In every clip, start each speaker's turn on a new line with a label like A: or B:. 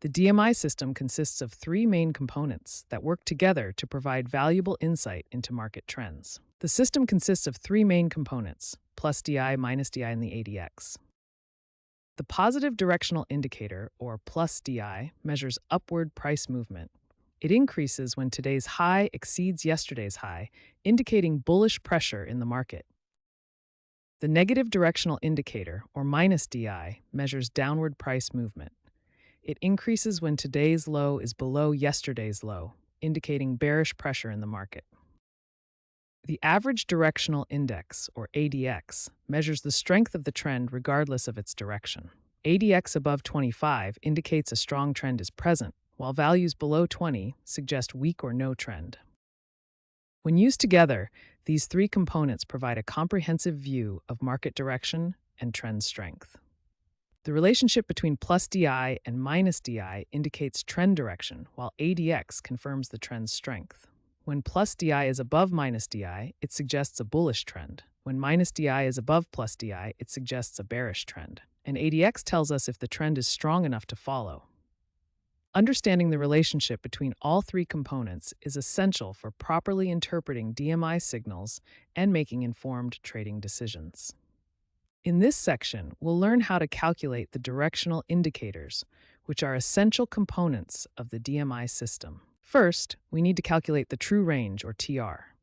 A: The DMI system consists of three main components that work together to provide valuable insight into market trends. The system consists of three main components, plus DI, minus DI, and the ADX. The Positive Directional Indicator, or plus DI, measures upward price movement. It increases when today's high exceeds yesterday's high, indicating bullish pressure in the market. The Negative Directional Indicator, or minus DI, measures downward price movement. It increases when today's low is below yesterday's low, indicating bearish pressure in the market. The Average Directional Index, or ADX, measures the strength of the trend regardless of its direction. ADX above 25 indicates a strong trend is present, while values below 20 suggest weak or no trend. When used together, these three components provide a comprehensive view of market direction and trend strength. The relationship between plus DI and minus DI indicates trend direction, while ADX confirms the trend's strength. When plus DI is above minus DI, it suggests a bullish trend. When minus DI is above plus DI, it suggests a bearish trend. And ADX tells us if the trend is strong enough to follow. Understanding the relationship between all three components is essential for properly interpreting DMI signals and making informed trading decisions. In this section, we'll learn how to calculate the directional indicators, which are essential components of the DMI system. First, we need to calculate the true range, or TR.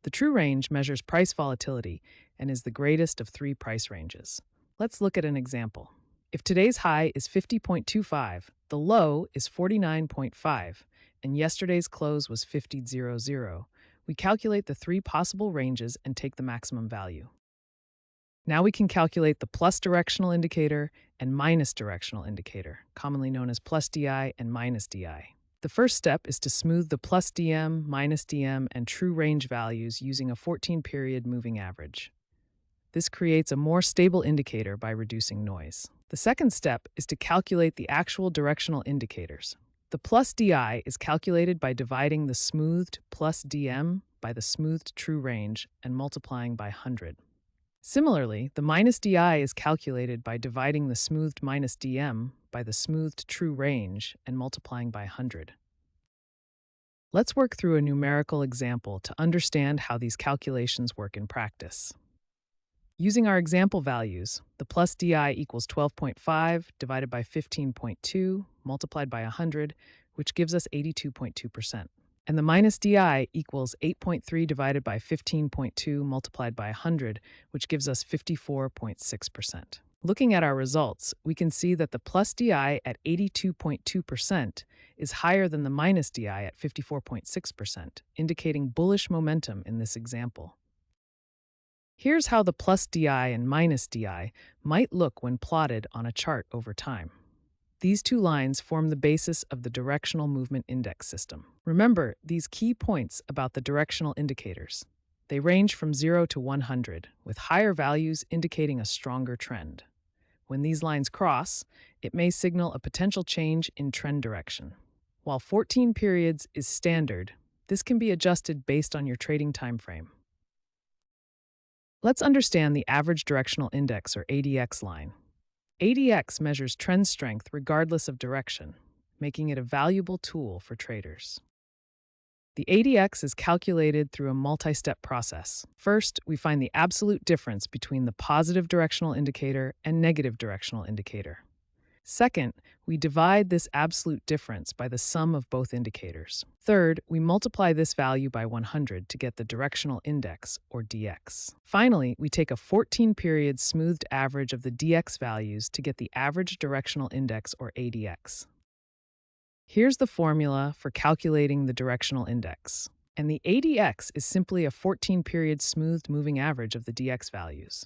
A: The true range measures price volatility and is the greatest of three price ranges. Let's look at an example. If today's high is 50.25, the low is 49.5, and yesterday's close was 50.00, we calculate the three possible ranges and take the maximum value. Now we can calculate the plus directional indicator and minus directional indicator, commonly known as plus DI and minus DI. The first step is to smooth the plus DM, minus DM, and true range values using a 14-period moving average. This creates a more stable indicator by reducing noise. The second step is to calculate the actual directional indicators. The plus DI is calculated by dividing the smoothed plus DM by the smoothed true range and multiplying by 100. Similarly, the minus DI is calculated by dividing the smoothed minus DM by the smoothed true range and multiplying by 100. Let's work through a numerical example to understand how these calculations work in practice. Using our example values, the plus DI equals 12.5 divided by 15.2 multiplied by 100, which gives us 82.2%. And the minus DI equals 8.3 divided by 15.2 multiplied by 100, which gives us 54.6%. Looking at our results, we can see that the plus DI at 82.2% is higher than the minus DI at 54.6%, indicating bullish momentum in this example. Here's how the plus DI and minus DI might look when plotted on a chart over time. These two lines form the basis of the Directional Movement Index system. Remember these key points about the directional indicators. They range from 0 to 100, with higher values indicating a stronger trend. When these lines cross, it may signal a potential change in trend direction. While 14 periods is standard, this can be adjusted based on your trading time frame. Let's understand the Average Directional Index, or ADX line. ADX measures trend strength regardless of direction, making it a valuable tool for traders. The ADX is calculated through a multi-step process. First, we find the absolute difference between the Positive Directional Indicator and Negative Directional Indicator. Second, we divide this absolute difference by the sum of both indicators. Third, we multiply this value by 100 to get the directional index, or DX. Finally, we take a 14-period smoothed average of the DX values to get the Average Directional Index, or ADX. Here's the formula for calculating the directional index. And the ADX is simply a 14-period smoothed moving average of the DX values.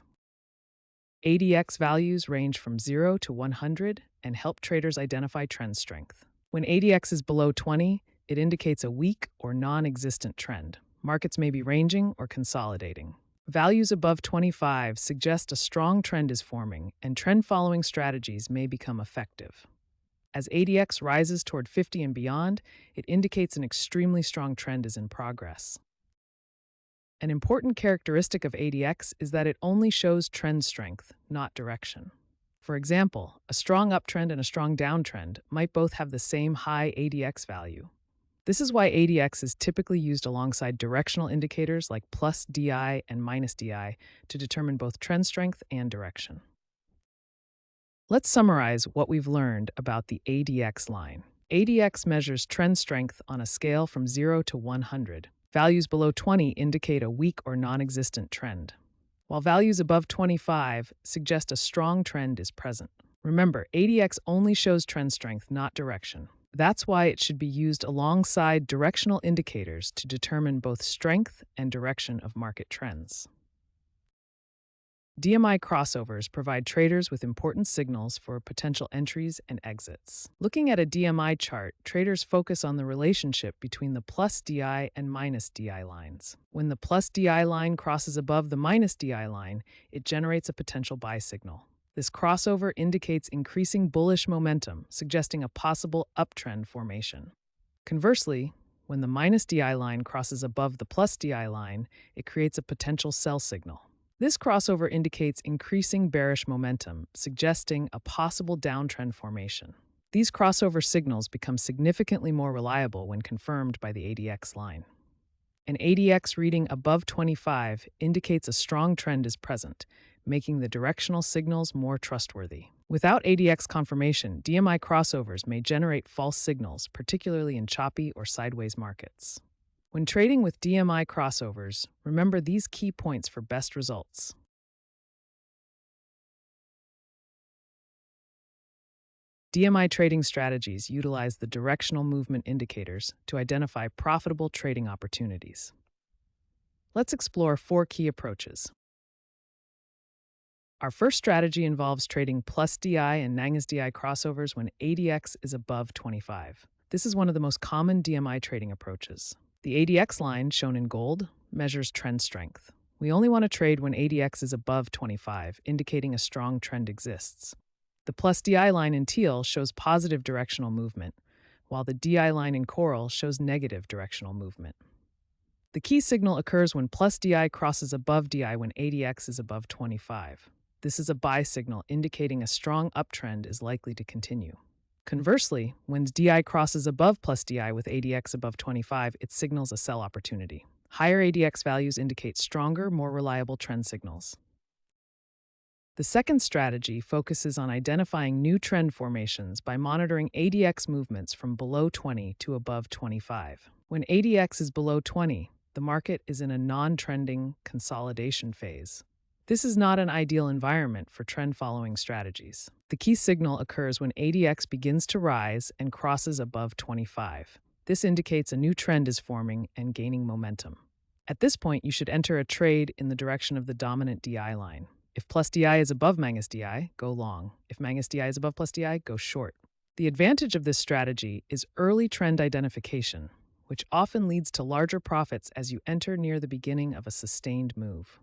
A: ADX values range from 0 to 100 and help traders identify trend strength. When ADX is below 20, it indicates a weak or non-existent trend. Markets may be ranging or consolidating. Values above 25 suggest a strong trend is forming, and trend-following strategies may become effective. As ADX rises toward 50 and beyond, it indicates an extremely strong trend is in progress. An important characteristic of ADX is that it only shows trend strength, not direction. For example, a strong uptrend and a strong downtrend might both have the same high ADX value. This is why ADX is typically used alongside directional indicators like plus DI and minus DI to determine both trend strength and direction. Let's summarize what we've learned about the ADX line. ADX measures trend strength on a scale from 0 to 100. Values below 20 indicate a weak or non-existent trend, while values above 25 suggest a strong trend is present. Remember, ADX only shows trend strength, not direction. That's why it should be used alongside directional indicators to determine both strength and direction of market trends. DMI crossovers provide traders with important signals for potential entries and exits. Looking at a DMI chart, traders focus on the relationship between the plus DI and minus DI lines. When the plus DI line crosses above the minus DI line, it generates a potential buy signal. This crossover indicates increasing bullish momentum, suggesting a possible uptrend formation. Conversely, when the minus DI line crosses above the plus DI line, it creates a potential sell signal. This crossover indicates increasing bearish momentum, suggesting a possible downtrend formation. These crossover signals become significantly more reliable when confirmed by the ADX line. An ADX reading above 25 indicates a strong trend is present, making the directional signals more trustworthy. Without ADX confirmation, DMI crossovers may generate false signals, particularly in choppy or sideways markets. When trading with DMI crossovers, remember these key points for best results. DMI trading strategies utilize the directional movement indicators to identify profitable trading opportunities. Let's explore 4 key approaches. Our first strategy involves trading plus DI and minus DI crossovers when ADX is above 25. This is one of the most common DMI trading approaches. The ADX line, shown in gold, measures trend strength. We only want to trade when ADX is above 25, indicating a strong trend exists. The plus DI line in teal shows positive directional movement, while the DI line in coral shows negative directional movement. The key signal occurs when plus DI crosses above DI when ADX is above 25. This is a buy signal indicating a strong uptrend is likely to continue. Conversely, when DI crosses above plus DI with ADX above 25, it signals a sell opportunity. Higher ADX values indicate stronger, more reliable trend signals. The second strategy focuses on identifying new trend formations by monitoring ADX movements from below 20 to above 25. When ADX is below 20, the market is in a non-trending consolidation phase. This is not an ideal environment for trend-following strategies. The key signal occurs when ADX begins to rise and crosses above 25. This indicates a new trend is forming and gaining momentum. At this point, you should enter a trade in the direction of the dominant DI line. If plus DI is above minus DI, go long. If minus DI is above plus DI, go short. The advantage of this strategy is early trend identification, which often leads to larger profits as you enter near the beginning of a sustained move.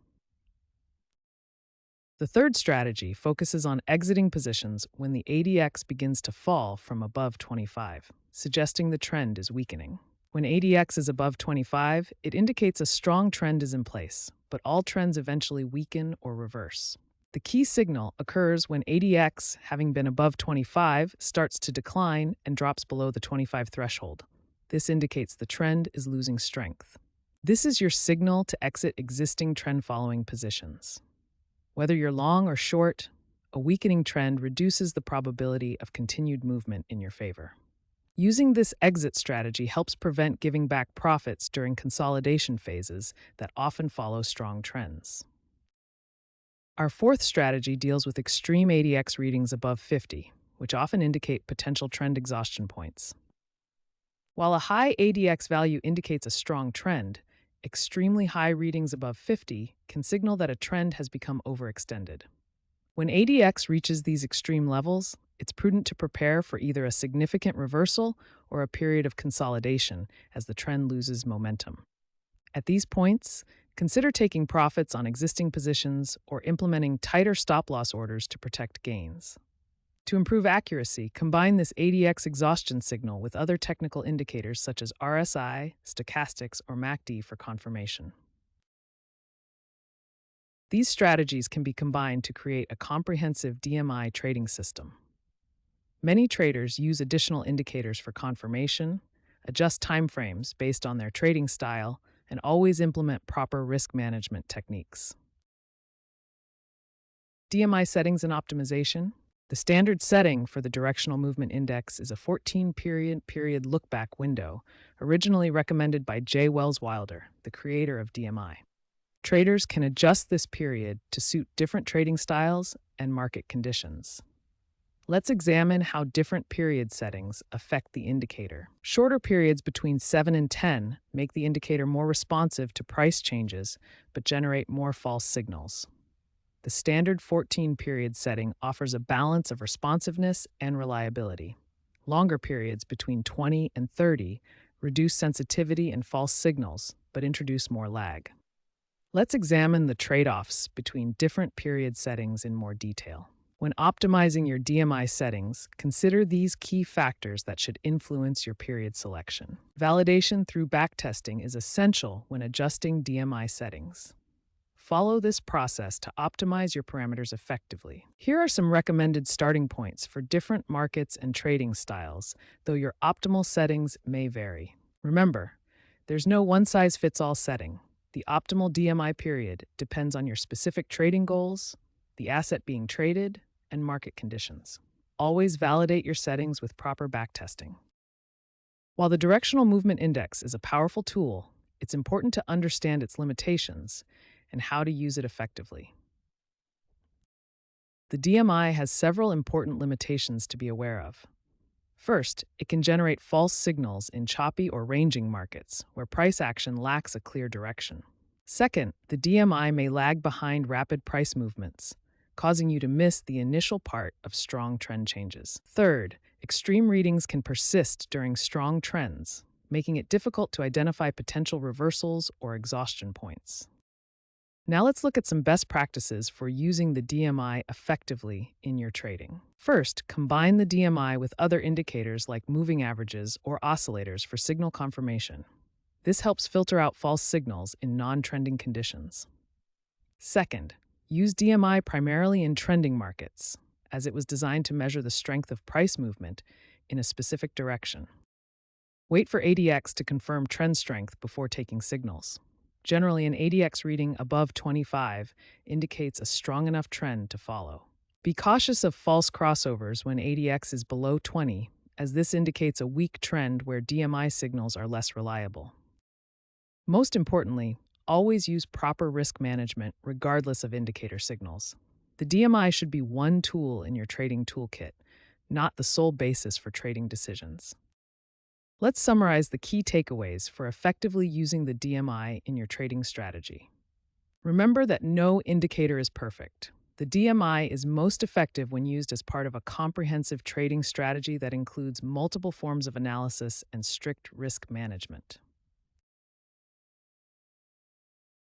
A: The third strategy focuses on exiting positions when the ADX begins to fall from above 25, suggesting the trend is weakening. When ADX is above 25, it indicates a strong trend is in place, but all trends eventually weaken or reverse. The key signal occurs when ADX, having been above 25, starts to decline and drops below the 25 threshold. This indicates the trend is losing strength. This is your signal to exit existing trend-following positions. Whether you're long or short, a weakening trend reduces the probability of continued movement in your favor. Using this exit strategy helps prevent giving back profits during consolidation phases that often follow strong trends. Our fourth strategy deals with extreme ADX readings above 50, which often indicate potential trend exhaustion points. While a high ADX value indicates a strong trend, extremely high readings above 50 can signal that a trend has become overextended. When ADX reaches these extreme levels, it's prudent to prepare for either a significant reversal or a period of consolidation as the trend loses momentum. At these points, consider taking profits on existing positions or implementing tighter stop-loss orders to protect gains. To improve accuracy, combine this ADX exhaustion signal with other technical indicators such as RSI, stochastics, or MACD for confirmation. These strategies can be combined to create a comprehensive DMI trading system. Many traders use additional indicators for confirmation, adjust timeframes based on their trading style, and always implement proper risk management techniques. DMI settings and optimization. The standard setting for the Directional Movement Index is a 14-period look-back window, originally recommended by J. Wells Wilder, the creator of DMI. Traders can adjust this period to suit different trading styles and market conditions. Let's examine how different period settings affect the indicator. Shorter periods between 7 and 10 make the indicator more responsive to price changes, but generate more false signals. The standard 14-period setting offers a balance of responsiveness and reliability. Longer periods between 20 and 30 reduce sensitivity and false signals, but introduce more lag. Let's examine the trade-offs between different period settings in more detail. When optimizing your DMI settings, consider these key factors that should influence your period selection. Validation through backtesting is essential when adjusting DMI settings. Follow this process to optimize your parameters effectively. Here are some recommended starting points for different markets and trading styles, though your optimal settings may vary. Remember, there's no one-size-fits-all setting. The optimal DMI period depends on your specific trading goals, the asset being traded, and market conditions. Always validate your settings with proper backtesting. While the Directional Movement Index is a powerful tool, it's important to understand its limitations and how to use it effectively. The DMI has several important limitations to be aware of. First, it can generate false signals in choppy or ranging markets, where price action lacks a clear direction. Second, the DMI may lag behind rapid price movements, causing you to miss the initial part of strong trend changes. Third, extreme readings can persist during strong trends, making it difficult to identify potential reversals or exhaustion points. Now let's look at some best practices for using the DMI effectively in your trading. First, combine the DMI with other indicators like moving averages or oscillators for signal confirmation. This helps filter out false signals in non-trending conditions. Second, use DMI primarily in trending markets, as it was designed to measure the strength of price movement in a specific direction. Wait for ADX to confirm trend strength before taking signals. Generally, an ADX reading above 25 indicates a strong enough trend to follow. Be cautious of false crossovers when ADX is below 20, as this indicates a weak trend where DMI signals are less reliable. Most importantly, always use proper risk management regardless of indicator signals. The DMI should be one tool in your trading toolkit, not the sole basis for trading decisions. Let's summarize the key takeaways for effectively using the DMI in your trading strategy. Remember that no indicator is perfect. The DMI is most effective when used as part of a comprehensive trading strategy that includes multiple forms of analysis and strict risk management.